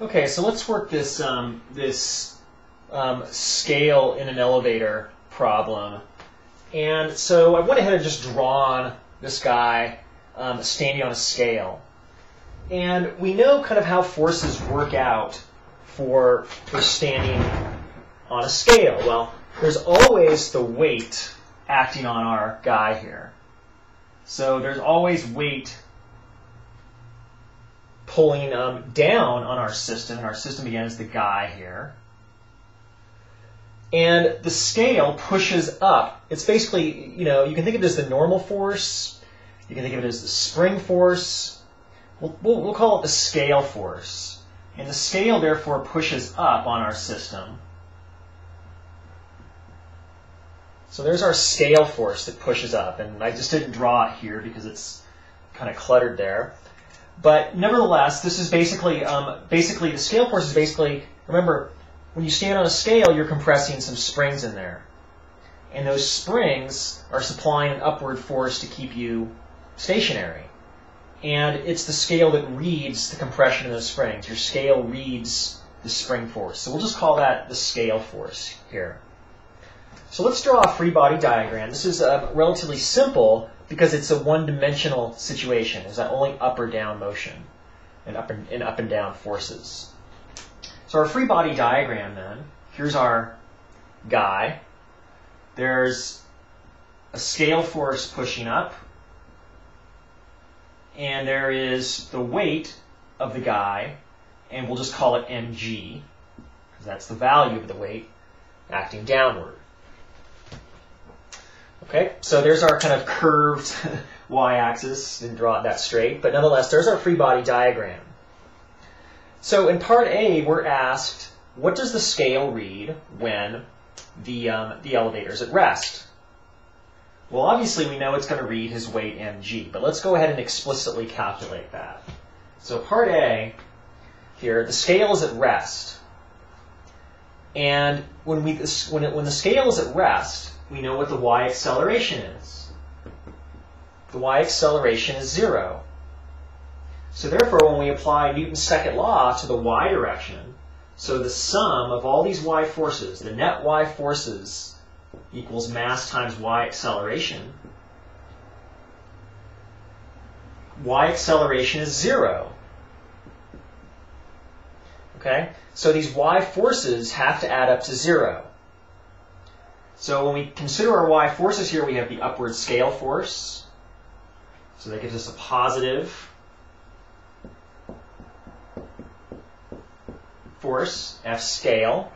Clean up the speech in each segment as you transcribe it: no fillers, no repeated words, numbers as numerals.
Okay, so let's work this scale in an elevator problem. And so I went ahead and just drawn this guy standing on a scale. And we know kind of how forces work out for standing on a scale. Well, there's always the weight acting on our guy here. So there's always weight pulling down on our system, and our system again is the guy here. And the scale pushes up. It's basically, you can think of it as the normal force. You can think of it as the spring force. We'll call it the scale force. And the scale, therefore, pushes up on our system. So there's our scale force that pushes up. And I just didn't draw it here because it's kind of cluttered there. But nevertheless, this is basically the scale force is basically, remember, when you stand on a scale, you're compressing some springs in there. And those springs are supplying an upward force to keep you stationary. And it's the scale that reads the compression of those springs. Your scale reads the spring force. So we'll just call that the scale force here. So let's draw a free body diagram. This is relatively simple because it's a one-dimensional situation. There's only up or down motion and up and down forces. So our free body diagram then, here's our guy. There's a scale force pushing up, and there is the weight of the guy, and we'll just call it mg, because that's the value of the weight acting downward. Okay, so there's our kind of curved y-axis. Didn't draw it that straight, but nonetheless, there's our free body diagram. So in part A, we're asked, what does the scale read when the elevator's at rest? Well, obviously, we know it's going to read his weight mg, but let's go ahead and explicitly calculate that. So part A here, the scale is at rest. And when the scale is at rest, we know what the y acceleration is. The y acceleration is 0. So therefore, when we apply Newton's second law to the y direction, so the sum of all these y forces, the net y forces equals mass times y acceleration. Y acceleration is 0. Okay? So these y forces have to add up to 0. So when we consider our y forces here, we have the upward scale force. So that gives us a positive force, F scale.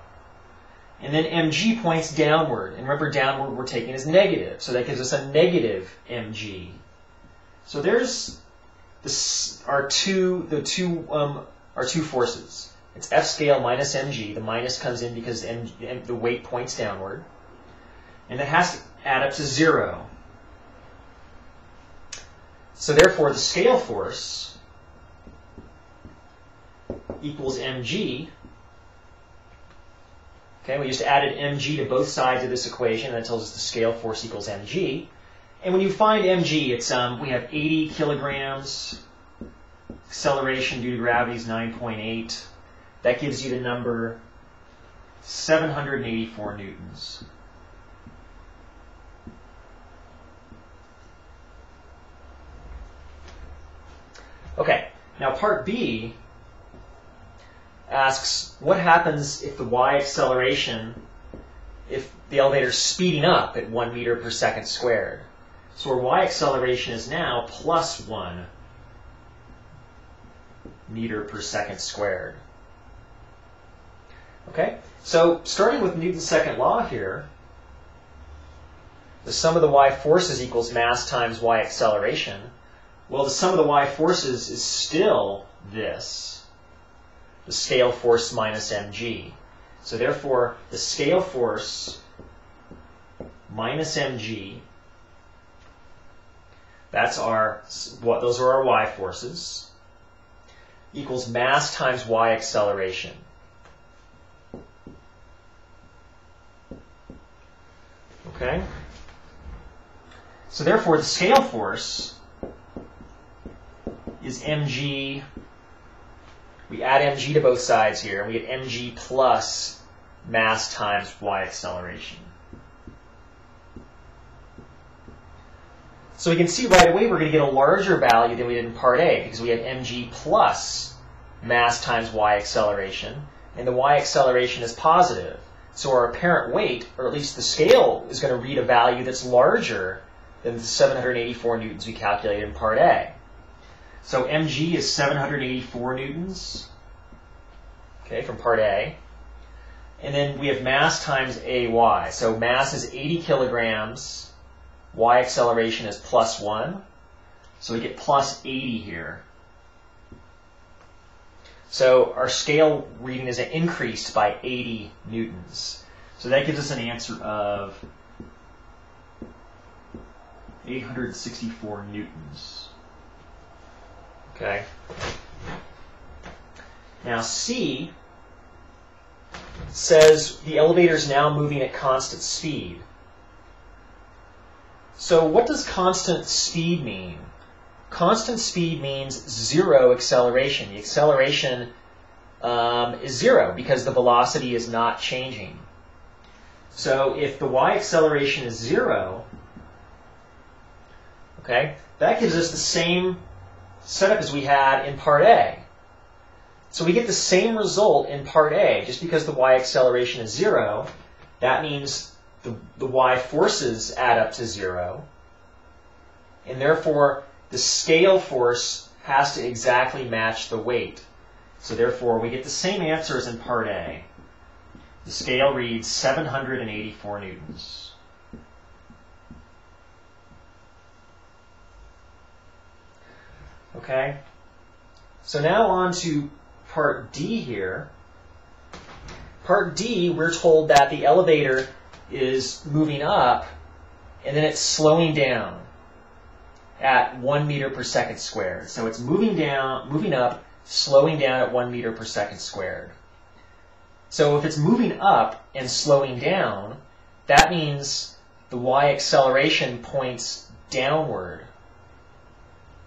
And then mg points downward. And remember, downward we're taking as negative. So that gives us a negative mg. So there's our two forces. It's F scale minus mg. The minus comes in because the weight points downward. And that has to add up to 0. So therefore, the scale force equals mg. Okay, we just added mg to both sides of this equation. That tells us the scale force equals mg. And when you find mg, it's we have 80 kilograms. Acceleration due to gravity is 9.8. That gives you the number 784 newtons. Okay, now part B asks, what happens if the y acceleration, if the elevator is speeding up at 1 meter per second squared? So our y acceleration is now plus 1 meter per second squared. Okay, so starting with Newton's second law here, the sum of the y forces equals mass times y acceleration. Well, the sum of the y forces is still this, the scale force minus mg. So therefore, the scale force minus mg, those are our y forces, equals mass times y acceleration. Okay? So therefore, the scale force is mg We add mg to both sides here, and we get mg plus mass times y acceleration. So we can see right away we're going to get a larger value than we did in part A, because we have mg plus mass times y acceleration, and the y acceleration is positive. So our apparent weight, or at least the scale, is going to read a value that's larger than the 784 newtons we calculated in part A. So mg is 784 newtons, okay, from part A. And then we have mass times ay. So mass is 80 kilograms. Y acceleration is plus 1. So we get plus 80 here. So our scale reading is increased by 80 newtons. So that gives us an answer of 864 newtons. Okay. Now C says the elevator is now moving at constant speed. So what does constant speed mean? Constant speed means zero acceleration. The acceleration is zero because the velocity is not changing. So if the y acceleration is zero, okay, that gives us the same setup as we had in part A. So we get the same result in part A. Just because the y acceleration is zero, that means the y forces add up to zero. And therefore, the scale force has to exactly match the weight. So therefore, we get the same answer as in part A. The scale reads 784 newtons. Okay? So now on to part D here. Part D, we're told that the elevator is moving up, and then it's slowing down at 1 meter per second squared. So it's moving up, slowing down at 1 meter per second squared. So if it's moving up and slowing down, that means the y acceleration points downward.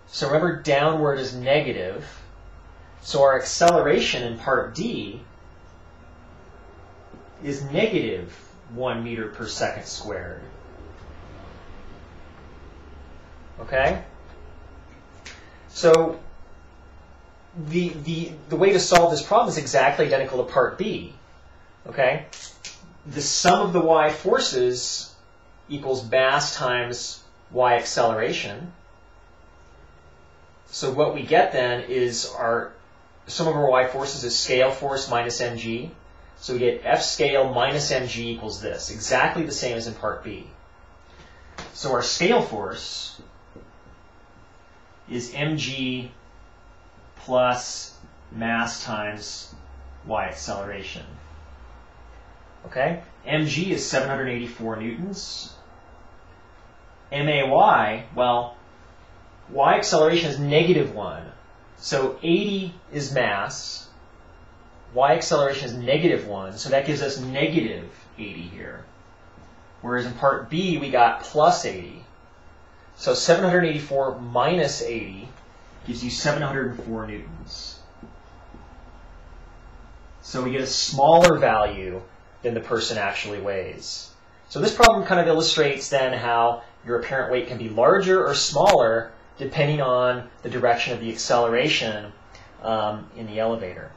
So remember, downward is negative. So our acceleration in part D is negative 1 meter per second squared. Okay? So the way to solve this problem is exactly identical to part B. Okay? The sum of the y forces equals mass times y acceleration. So what we get then is our sum of our y forces is scale force minus mg. So we get F scale minus mg equals this, exactly the same as in part B. So our scale force is mg plus mass times y acceleration. Okay? mg is 784 newtons. may, well, y acceleration is -1. So 80 is mass. Y acceleration is -1, so that gives us -80 here. Whereas in part B, we got plus 80. So 784 minus 80 gives you 704 newtons. So we get a smaller value than the person actually weighs. So this problem kind of illustrates then how your apparent weight can be larger or smaller depending on the direction of the acceleration in the elevator.